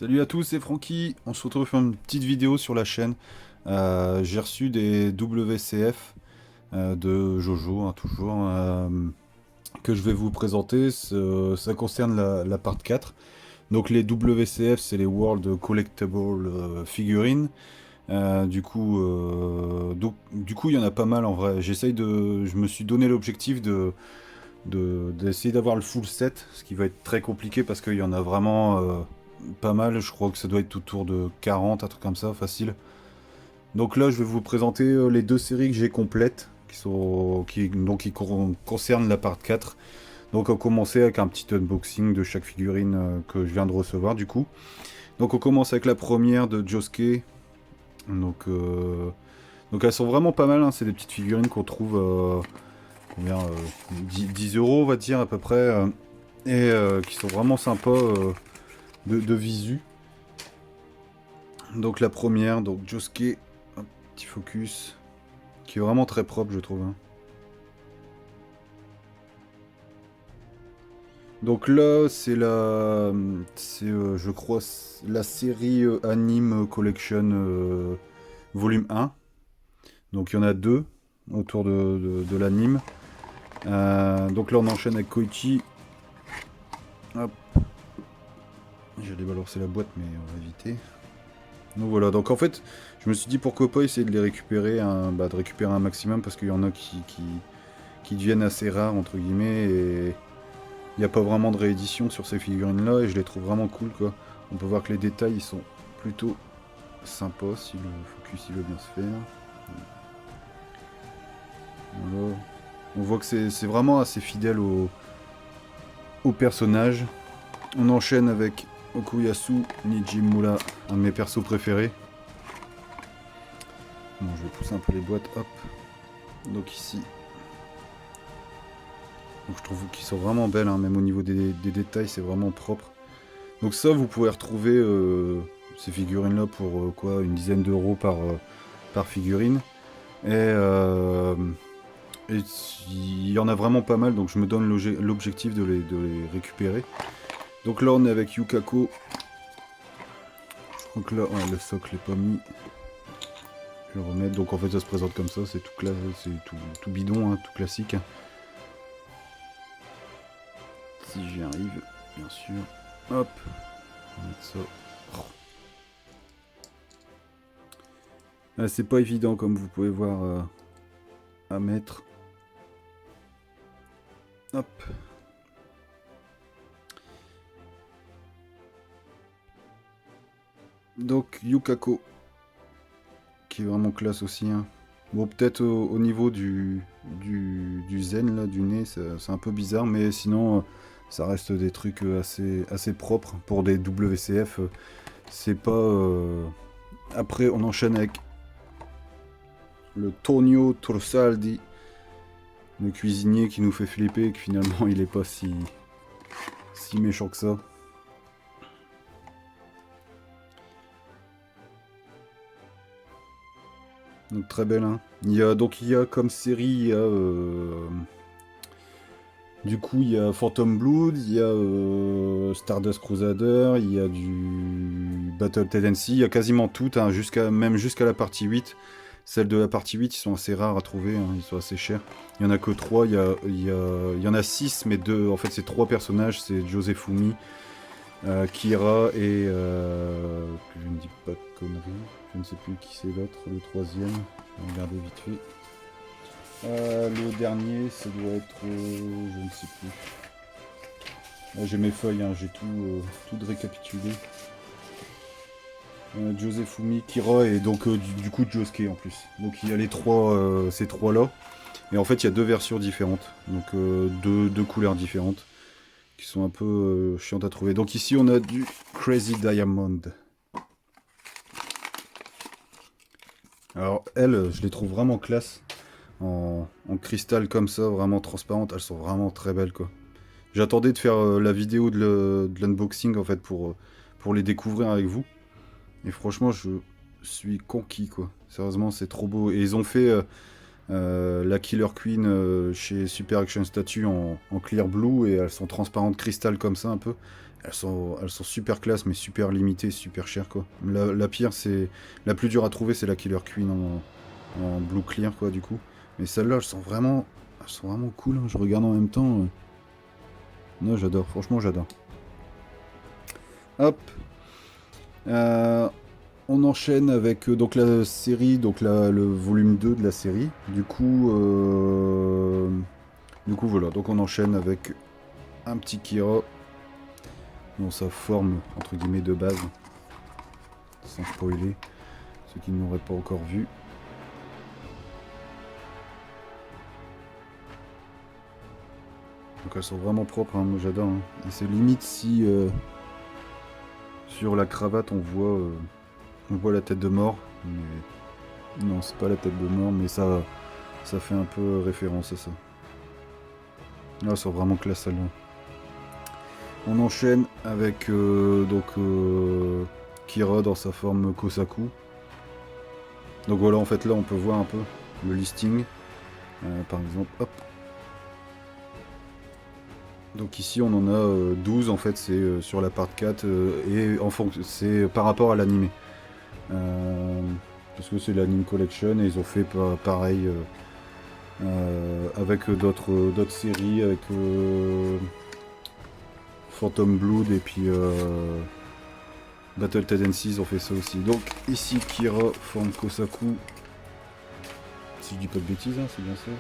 Salut à tous, c'est Francky. On se retrouve pour une petite vidéo sur la chaîne. J'ai reçu des WCF de Jojo, hein, toujours, que je vais vous présenter. Ça concerne la part 4. Donc les WCF, c'est les World Collectible Figurines. Du coup, il y en a pas mal en vrai. Je me suis donné l'objectif d'essayer d'avoir le full set, ce qui va être très compliqué parce qu'il y en a vraiment pas mal. Je crois que ça doit être autour de 40, un truc comme ça, facile. Donc là, je vais vous présenter les deux séries que j'ai complètes, qui concernent la part 4. Donc on va commencer avec un petit unboxing de chaque figurine que je viens de recevoir du coup. Donc on commence avec la première de Josuke. Donc, euh, donc elles sont vraiment pas mal, hein. C'est des petites figurines qu'on trouve combien, 10 euros on va dire à peu près. Et qui sont vraiment sympas de visu. Donc la première, donc Josuke, un petit focus, qui est vraiment très propre je trouve, hein. Donc là c'est je crois la série Anime Collection volume 1. Donc il y en a deux autour de l'anime. Donc là on enchaîne avec Koichi. Hop, j'allais balancer la boîte mais on va éviter. Donc voilà, donc en fait, je me suis dit pourquoi pas essayer de les récupérer, de récupérer un maximum parce qu'il y en a qui deviennent assez rares entre guillemets et il n'y a pas vraiment de réédition sur ces figurines là et je les trouve vraiment cool quoi. On peut voir que les détails ils sont plutôt sympas si le focus il veut bien se faire. Voilà. On voit que c'est vraiment assez fidèle au personnage. On enchaîne avec Okuyasu Nijimura, un de mes persos préférés. Bon, je vais pousser un peu les boîtes, hop. Donc ici. Donc je trouve qu'ils sont vraiment belles, hein, même au niveau des détails, c'est vraiment propre. Donc ça, vous pouvez retrouver ces figurines-là pour quoi, une dizaine d'euros par figurine. Et il y en a vraiment pas mal, donc je me donne l'objectif de les récupérer. Donc là, on est avec Yukako. Je crois que là, ouais, le socle n'est pas mis. Je vais le remettre. Donc en fait, ça se présente comme ça, c'est tout bidon, hein, tout classique. Si j'y arrive, bien sûr. Hop, on va mettre ça. C'est pas évident, comme vous pouvez voir, à mettre. Hop. Donc Yukako, qui est vraiment classe aussi, hein. Bon, peut-être au niveau du zen, là, du nez, c'est un peu bizarre, mais sinon, ça reste des trucs assez propres pour des WCF. C'est pas... Après, on enchaîne avec le Tonio Torsaldi, le cuisinier qui nous fait flipper et que finalement, il est pas si méchant que ça. Donc très belle, hein. Il y a comme série, du coup, il y a Phantom Blood, il y a Stardust Crusader, il y a du Battle Tendency, il y a quasiment tout, hein, même jusqu'à la partie 8. Celles de la partie 8, ils sont assez rares à trouver, hein, ils sont assez chers. Il y en a que 3, il y en a 6, mais 2, en fait c'est 3 personnages, c'est Josefumi, Kira et... que je ne dis pas de conneries, je ne sais plus qui c'est l'autre, le troisième, je vais regarder vite fait. Le dernier, ça doit être... je ne sais plus. Là, j'ai mes feuilles, hein, j'ai tout récapitulé. Josefumi, Kira et donc du coup Josuke en plus. Donc il y a ces trois là. Et en fait il y a deux versions différentes. Donc deux couleurs différentes. Qui sont un peu chiantes à trouver. Donc ici on a du Crazy Diamond. Alors elles, je les trouve vraiment classe. En cristal comme ça, vraiment transparentes. Elles sont vraiment très belles quoi. J'attendais de faire la vidéo de l'unboxing en fait pour les découvrir avec vous. Et franchement, je suis conquis, quoi. Sérieusement, c'est trop beau. Et ils ont fait la Killer Queen chez Super Action Statue en clear blue et elles sont transparentes cristal comme ça un peu. elles sont super classe, mais super limitées, super chères, quoi. La pire, c'est... La plus dure à trouver, c'est la Killer Queen en blue clear, quoi, du coup. Mais celles-là, elles sont vraiment cool, hein. Je regarde en même temps. Non, j'adore, franchement, j'adore. Hop. Euh, on enchaîne avec donc la série, donc le volume 2 de la série. Du coup, voilà. Donc on enchaîne avec un petit Kira dans sa forme, entre guillemets, de base. Sans spoiler, ceux qui n'auraient pas encore vu. Donc elles sont vraiment propres, hein, moi j'adore. Hein. Et c'est limite si sur la cravate on voit la tête de mort. Mais non, c'est pas la tête de mort, mais ça fait un peu référence à ça. Là, elles sont vraiment classe celle-là. On enchaîne avec Kira dans sa forme Kosaku. Donc voilà, en fait là on peut voir un peu le listing. Par exemple, hop. Donc ici on en a 12 en fait, c'est sur la part 4 et c'est par rapport à l'animé. Parce que c'est l'anime collection et ils ont fait pareil avec d'autres séries, avec Phantom Blood et puis Battle Tendency, ils ont fait ça aussi. Donc ici Kira forme Kosaku. Si je dis pas de bêtises, hein, c'est bien ça.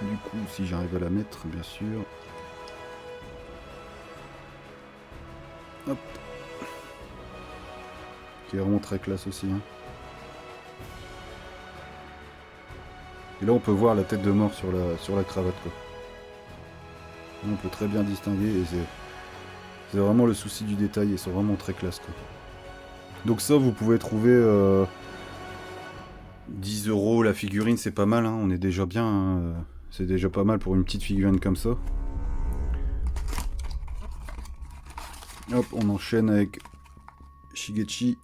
Du coup, si j'arrive à la mettre, bien sûr. Hop. Qui est vraiment très classe aussi. Hein. Et là, on peut voir la tête de mort sur la cravate. Quoi. Là, on peut très bien distinguer. Et c'est vraiment le souci du détail. Et c'est vraiment très classe. Quoi. Donc ça, vous pouvez trouver 10 € la figurine. C'est pas mal. Hein. On est déjà bien. Hein. C'est déjà pas mal pour une petite figurine comme ça. Hop, on enchaîne avec Shigechi.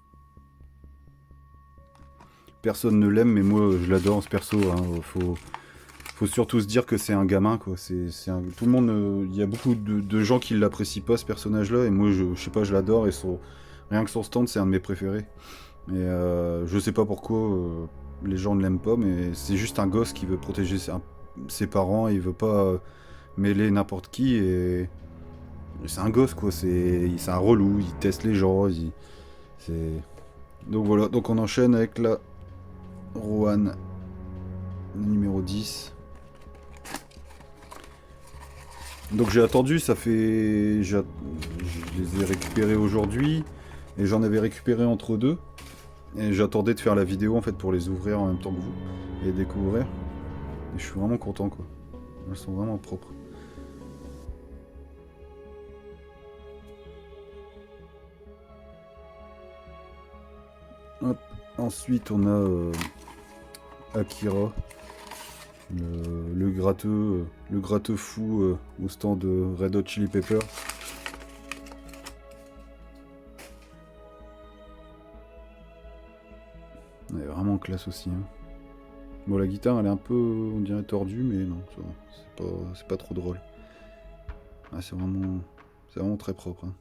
Personne ne l'aime, mais moi je l'adore ce perso. Hein. Faut surtout se dire que c'est un gamin, quoi. Tout le monde, il y a beaucoup de gens qui l'apprécient pas ce personnage-là, et moi je sais pas, je l'adore et rien que son stand, c'est un de mes préférés. Et je sais pas pourquoi les gens ne l'aiment pas, mais c'est juste un gosse qui veut protéger ses parents, il veut pas mêler n'importe qui et c'est un gosse quoi, c'est un relou, il teste les gens, donc voilà, donc on enchaîne avec la Rohan numéro 10. Donc j'ai attendu, je les ai récupérés aujourd'hui et j'en avais récupéré entre deux et j'attendais de faire la vidéo en fait pour les ouvrir en même temps que vous et les découvrir. Et je suis vraiment content quoi. Elles sont vraiment propres. Hop. Ensuite on a Akira, le gratteux fou au stand de Red Hot Chili Pepper. Elle est vraiment classe aussi. Hein. Bon, la guitare elle est un peu, on dirait tordue, mais non, c'est pas trop drôle. Ah, c'est vraiment très propre. Hein.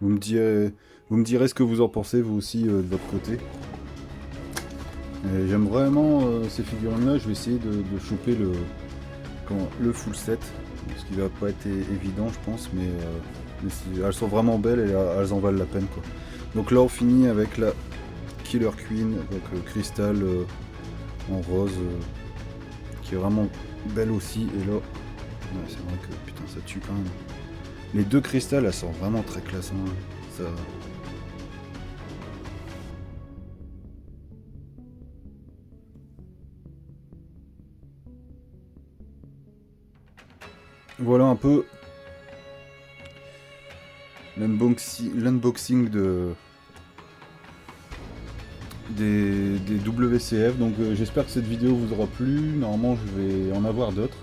Vous me direz ce que vous en pensez vous aussi de votre côté. J'aime vraiment ces figurines-là. Je vais essayer de choper le full set, ce qui va pas être évident, je pense, mais elles sont vraiment belles et elles en valent la peine, quoi. Donc là, on finit avec la Killer Queen, donc cristal en rose, qui est vraiment belle aussi. Et là, ouais, c'est vrai que putain, ça tue quand même. Les deux cristals, elles sont vraiment très classe. Hein. Ça... Voilà un peu l'unboxing des WCF. Donc j'espère que cette vidéo vous aura plu. Normalement je vais en avoir d'autres.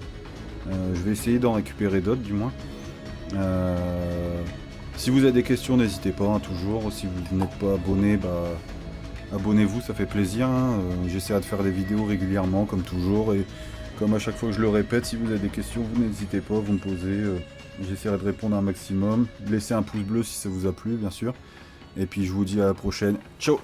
Je vais essayer d'en récupérer d'autres du moins. Si vous avez des questions, n'hésitez pas, hein, toujours. Si vous n'êtes pas abonné, abonnez-vous, ça fait plaisir. Hein. J'essaierai de faire des vidéos régulièrement comme toujours. Et Comme à chaque fois que je le répète, si vous avez des questions, vous n'hésitez pas, vous me posez. J'essaierai de répondre un maximum. Laissez un pouce bleu si ça vous a plu, bien sûr. Et puis je vous dis à la prochaine. Ciao!